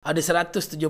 Ada 171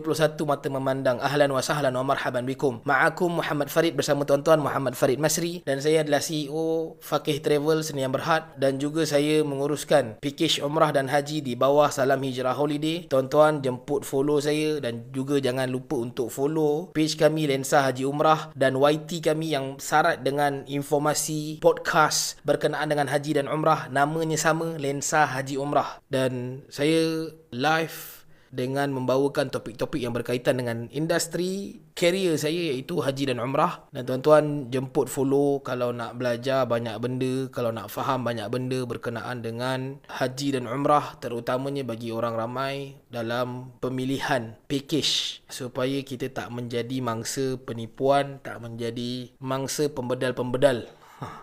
mata memandang. Ahlan wa sahlan wa marhaban bikum. Ma'akum Muhammad Farid bersama tuan-tuan Muhammad Farid Masri. Dan saya adalah CEO Fakih Travel Senayan Berhad. Dan juga saya menguruskan package umrah dan haji di bawah Salam Hijrah Holiday. Tuan-tuan jemput follow saya. Dan juga jangan lupa untuk follow page kami Lensa Haji Umrah. Dan YT kami yang syarat dengan informasi podcast berkenaan dengan haji dan umrah. Namanya sama, Lensa Haji Umrah. Dan saya live dengan membawakan topik-topik yang berkaitan dengan industri career saya, iaitu haji dan umrah. Dan tuan-tuan jemput follow kalau nak belajar banyak benda, kalau nak faham banyak benda berkenaan dengan haji dan umrah, terutamanya bagi orang ramai dalam pemilihan package, supaya kita tak menjadi mangsa penipuan, tak menjadi mangsa pembedal-pembedal.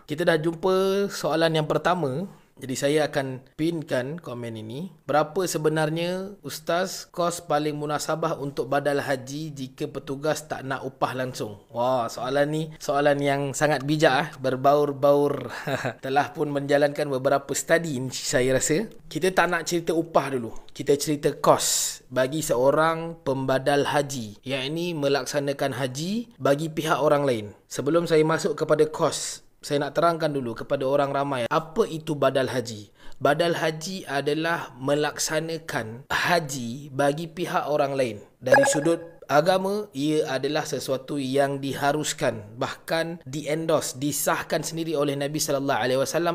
Kita dah jumpa soalan yang pertama. Jadi saya akan pinkan komen ini. Berapa sebenarnya Ustaz kos paling munasabah untuk badal haji jika petugas tak nak upah langsung? Wah, soalan ni soalan yang sangat bijak, berbaur-baur. Telah pun menjalankan beberapa study saya rasa. Kita tak nak cerita upah dulu. Kita cerita kos bagi seorang pembadal haji, yakni melaksanakan haji bagi pihak orang lain. Sebelum saya masuk kepada kos, saya nak terangkan dulu kepada orang ramai, apa itu badal haji? Badal haji adalah melaksanakan haji bagi pihak orang lain. Dari sudut agama, ia adalah sesuatu yang diharuskan, bahkan di-endorse, disahkan sendiri oleh Nabi SAW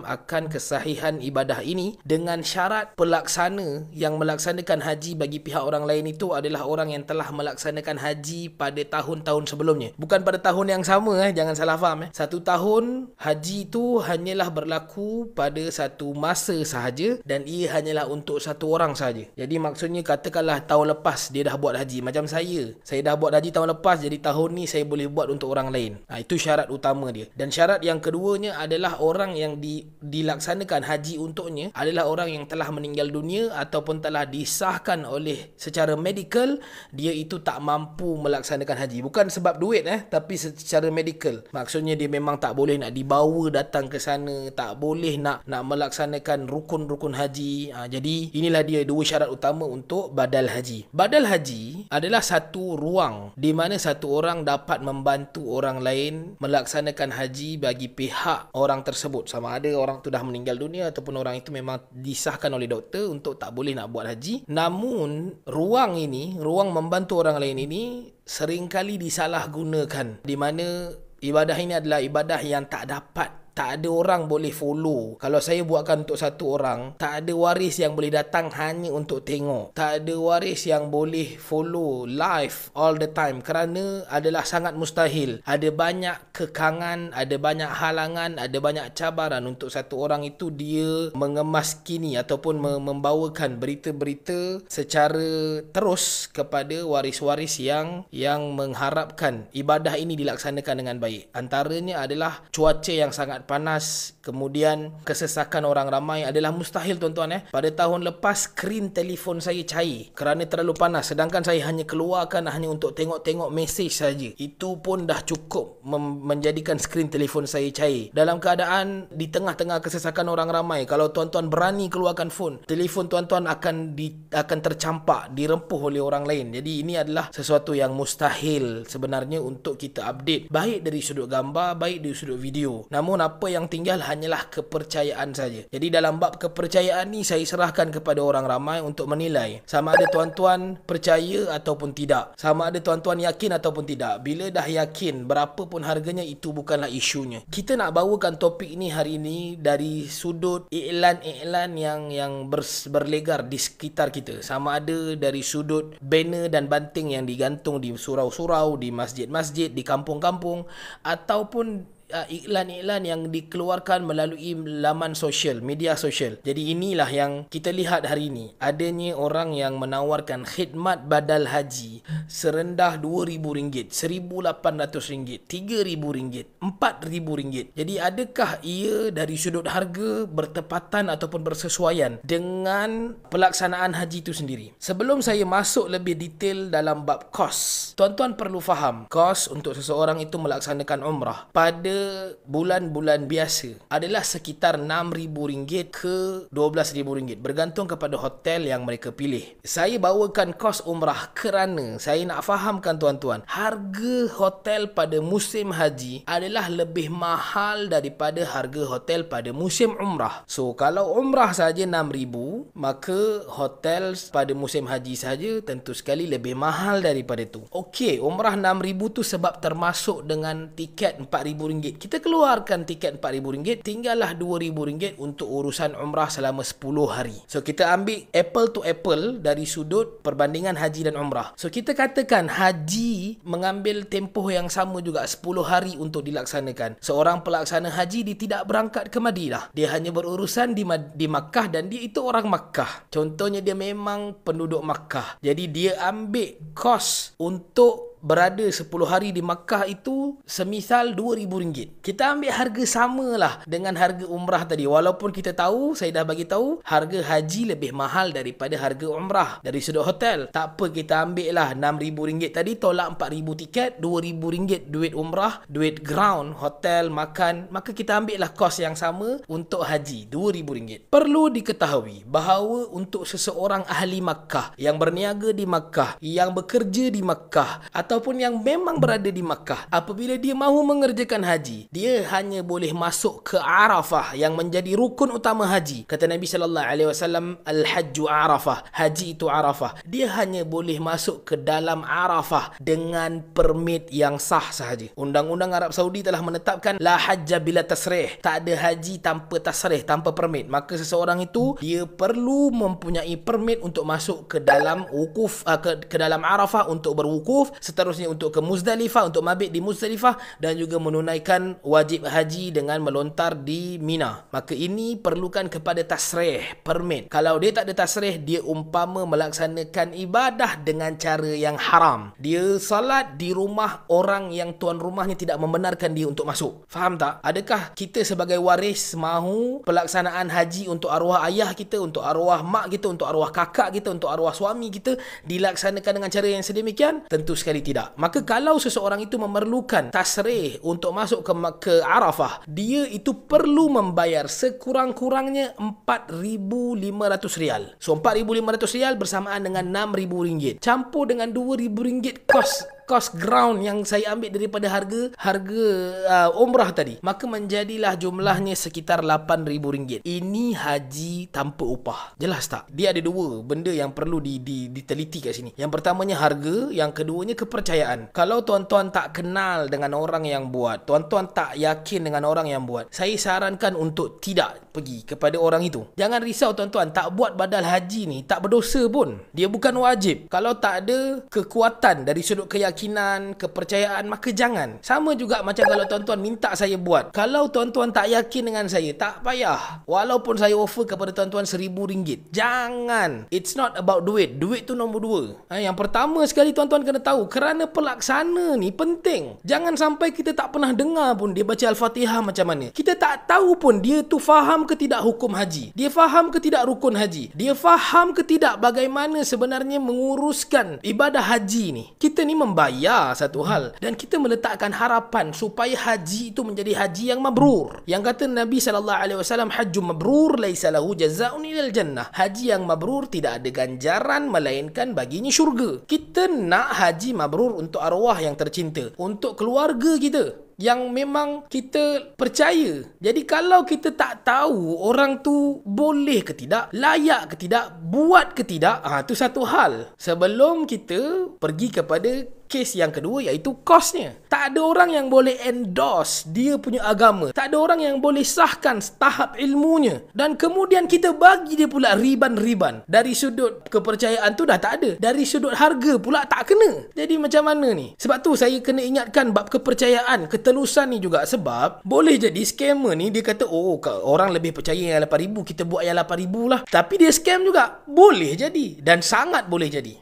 akan kesahihan ibadah ini, dengan syarat pelaksana yang melaksanakan haji bagi pihak orang lain itu adalah orang yang telah melaksanakan haji pada tahun-tahun sebelumnya. Bukan pada tahun yang sama, jangan salah faham. Satu tahun haji itu hanyalah berlaku pada satu masa sahaja, dan ia hanyalah untuk satu orang sahaja. Jadi maksudnya, katakanlah tahun lepas dia dah buat haji, macam saya dah buat haji tahun lepas, jadi tahun ni saya boleh buat untuk orang lain. Itu syarat utama dia. Dan syarat yang keduanya adalah orang yang dilaksanakan haji untuknya adalah orang yang telah meninggal dunia ataupun telah disahkan oleh secara medical dia itu tak mampu melaksanakan haji. Bukan sebab duit tapi secara medical. Maksudnya dia memang tak boleh nak dibawa datang ke sana, tak boleh nak melaksanakan rukun-rukun haji. Jadi inilah dia dua syarat utama untuk badal haji. Badal haji adalah satu ruang di mana satu orang dapat membantu orang lain melaksanakan haji bagi pihak orang tersebut, sama ada orang tu dah meninggal dunia ataupun orang itu memang disahkan oleh doktor untuk tak boleh nak buat haji. Namun ruang membantu orang lain ini seringkali disalahgunakan, di mana ibadah ini adalah ibadah yang tak ada orang boleh follow. Kalau saya buatkan untuk satu orang, tak ada waris yang boleh datang hanya untuk tengok. Tak ada waris yang boleh follow live all the time, kerana adalah sangat mustahil. Ada banyak kekangan, ada banyak halangan, ada banyak cabaran untuk satu orang itu dia mengemaskini ataupun membawakan berita-berita secara terus kepada waris-waris yang mengharapkan ibadah ini dilaksanakan dengan baik. Antaranya adalah cuaca yang sangat panas, kemudian kesesakan orang ramai. Adalah mustahil tuan-tuan. Pada tahun lepas skrin telefon saya cair kerana terlalu panas, sedangkan saya hanya keluarkan hanya untuk tengok-tengok mesej saja. Itu pun dah cukup menjadikan skrin telefon saya cair. Dalam keadaan di tengah-tengah kesesakan orang ramai, kalau tuan-tuan berani keluarkan telefon tuan-tuan akan tercampak, dirempuh oleh orang lain. Jadi ini adalah sesuatu yang mustahil sebenarnya untuk kita update, baik dari sudut gambar, baik dari sudut video. Namun apa yang tinggal hanyalah kepercayaan saja. Jadi dalam bab kepercayaan ni, saya serahkan kepada orang ramai untuk menilai sama ada tuan-tuan percaya ataupun tidak, sama ada tuan-tuan yakin ataupun tidak. Bila dah yakin, berapa pun harganya, itu bukanlah isunya. Kita nak bawakan topik ni hari ini dari sudut iklan-iklan yang berlegar di sekitar kita, sama ada dari sudut banner dan banting yang digantung di surau-surau, di masjid-masjid, di kampung-kampung, ataupun iklan-iklan yang dikeluarkan melalui laman sosial, media sosial. Jadi inilah yang kita lihat hari ini. Adanya orang yang menawarkan khidmat badal haji serendah RM2,000, RM1,800, RM3,000, RM4,000. Jadi adakah ia dari sudut harga bertepatan ataupun bersesuaian dengan pelaksanaan haji itu sendiri? Sebelum saya masuk lebih detail dalam bab kos, tuan-tuan perlu faham, kos untuk seseorang itu melaksanakan umrah pada bulan-bulan biasa adalah sekitar RM6,000 ke RM12,000, bergantung kepada hotel yang mereka pilih. Saya bawakan kos umrah kerana saya nak fahamkan tuan-tuan, harga hotel pada musim haji adalah lebih mahal daripada harga hotel pada musim umrah. So kalau umrah saja RM6,000, maka hotel pada musim haji saja tentu sekali lebih mahal daripada itu. Okey, umrah RM6,000 tu sebab termasuk dengan tiket RM4,000. Kita keluarkan tiket RM4,000, tinggallah RM2,000 untuk urusan umrah selama 10 hari. So kita ambil apple to apple dari sudut perbandingan haji dan umrah. So kita katakan haji mengambil tempoh yang sama juga 10 hari untuk dilaksanakan. Seorang pelaksana haji dia tidak berangkat ke Madinah. Dia hanya berurusan di Makkah dan dia itu orang Makkah. Contohnya dia memang penduduk Makkah. Jadi dia ambil kos untuk berada 10 hari di Makkah itu semisal RM2,000. Kita ambil harga samalah dengan harga umrah tadi. Walaupun kita tahu, saya dah bagi tahu, harga haji lebih mahal daripada harga umrah dari sudut hotel. Tak apa, kita ambil lah RM6,000 tadi, tolak RM4,000 tiket, RM2,000 duit umrah, duit ground, hotel, makan. Maka kita ambil lah kos yang sama untuk haji, RM2,000. Perlu diketahui bahawa untuk seseorang ahli Makkah yang berniaga di Makkah, yang bekerja di Makkah, ataupun yang memang berada di Makkah, apabila dia mahu mengerjakan haji, dia hanya boleh masuk ke Arafah yang menjadi rukun utama haji. Kata Nabi SAW, Al-Hajju Arafah, haji itu Arafah. Dia hanya boleh masuk ke dalam Arafah dengan permit yang sah sahaja. Undang-undang Arab Saudi telah menetapkan La hajja bila tasrih, tak ada haji tanpa tasrih, tanpa permit. Maka seseorang itu dia perlu mempunyai permit untuk masuk ke dalam wukuf, ke dalam Arafah untuk berwukuf, seterusnya untuk ke Muzdalifah, untuk mabit di Muzdalifah, dan juga menunaikan wajib haji dengan melontar di Mina. Maka ini perlukan kepada tasrih, permit. Kalau dia tak ada tasrih, dia umpama melaksanakan ibadah dengan cara yang haram. Dia salat di rumah orang yang tuan rumahnya tidak membenarkan dia untuk masuk. Faham tak? Adakah kita sebagai waris mahu pelaksanaan haji untuk arwah ayah kita, untuk arwah mak kita, untuk arwah kakak kita, untuk arwah suami kita dilaksanakan dengan cara yang sedemikian? Tentu sekali tidak. Maka kalau seseorang itu memerlukan tasrih untuk masuk ke Arafah, dia itu perlu membayar sekurang-kurangnya RM4,500. So RM4,500 bersamaan dengan RM6,000. Campur dengan RM2,000 kos ground yang saya ambil daripada harga umrah tadi, maka menjadilah jumlahnya sekitar RM8,000. Ini haji tanpa upah. Jelas tak? Dia ada dua benda yang perlu diteliti kat sini. Yang pertamanya harga, yang keduanya kepercayaan. Kalau tuan-tuan tak kenal dengan orang yang buat, tuan-tuan tak yakin dengan orang yang buat, saya sarankan untuk tidak pergi kepada orang itu. Jangan risau tuan-tuan, tak buat badal haji ni tak berdosa pun. Dia bukan wajib. Kalau tak ada kekuatan dari sudut keyakinan, kepercayaan, maka jangan. Sama juga macam kalau tuan-tuan minta saya buat. Kalau tuan-tuan tak yakin dengan saya, tak payah. Walaupun saya offer kepada tuan-tuan RM1,000, jangan. It's not about duit. Duit tu nombor dua. Yang pertama sekali tuan-tuan kena tahu, kerana pelaksana ni penting. Jangan sampai kita tak pernah dengar pun dia baca Al-Fatihah macam mana. Kita tak tahu pun dia tu faham ke tidak hukum haji. Dia faham ke tidak rukun haji. Dia faham ke tidak bagaimana sebenarnya menguruskan ibadah haji ni. Kita ni membayar satu hal dan kita meletakkan harapan supaya haji itu menjadi haji yang mabrur. Yang kata Nabi SAW, hajjum mabrur laisa lahu jazaa'un ilal jannah. Haji yang mabrur tidak ada ganjaran melainkan baginya syurga. Kita nak haji mabrur untuk arwah yang tercinta, untuk keluarga kita yang memang kita percaya. Jadi kalau kita tak tahu orang tu boleh ke tidak, layak ke tidak, buat ke tidak, itu satu hal. Sebelum kita pergi kepada kes yang kedua, iaitu kosnya. Tak ada orang yang boleh endorse dia punya agama. Tak ada orang yang boleh sahkan tahap ilmunya. Dan kemudian kita bagi dia pula riban-riban. Dari sudut kepercayaan tu dah tak ada. Dari sudut harga pula tak kena. Jadi macam mana ni? Sebab tu saya kena ingatkan bab kepercayaan, ketelusan ni juga. Sebab boleh jadi scammer ni dia kata, oh orang lebih percaya yang RM8,000, kita buat yang RM8,000 lah. Tapi dia scam juga. Boleh jadi. Dan sangat boleh jadi.